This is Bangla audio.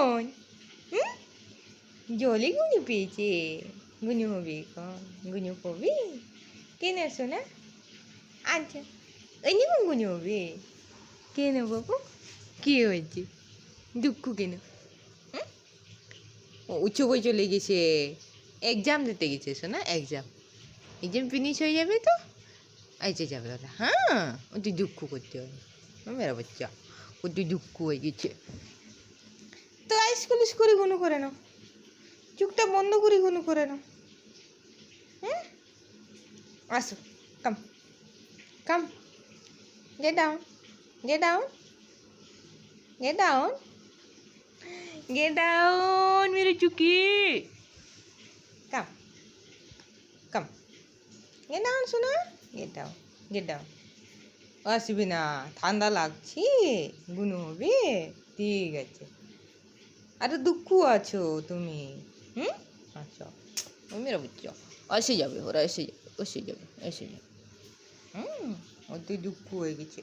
কখন? হুম? জলে গুনু পেয়েছে। গুনু হবে কখন? গুনু হবে? কেন শোনা? আচ্ছা, এরকম গুনু হবে? কেন বাবু? কী হয়েছে? দুঃখ কেন? হুম? ও উচ্চ বই চলে গেছে। এক্সাম দিতে গেছে শোনা, এক্সাম ফিনিশ হয়ে যাবে তো আইসে যাবে দাদা। হ্যাঁ, তুই দুঃখ করতে হবে মেরা বাচ্চা, ও তুই দুঃখ হয়ে গেছে। তো স্কুল করে গুনো করে নাও, চুপটা বন্ধ করে গুনো করে নাও। হুম, আসো, come come, get down, get down, get down, get down মেরে চুকি। কাম কাম, গেট ডাউন শোনা, গেট ডাউন, গেট ডাউন। আসবি না, ঠান্ডা লাগছে, গুনো হবে। ঠিক আছে, আরে দুঃখ আছো তুমি। হুম, আচ্ছা, মেরা বুঝছো, এসে যাবে ওরা, এসে যাবে, এসে যাবে, এসে যাবে। হুম, ও তুই দুঃখ হয়ে গেছে।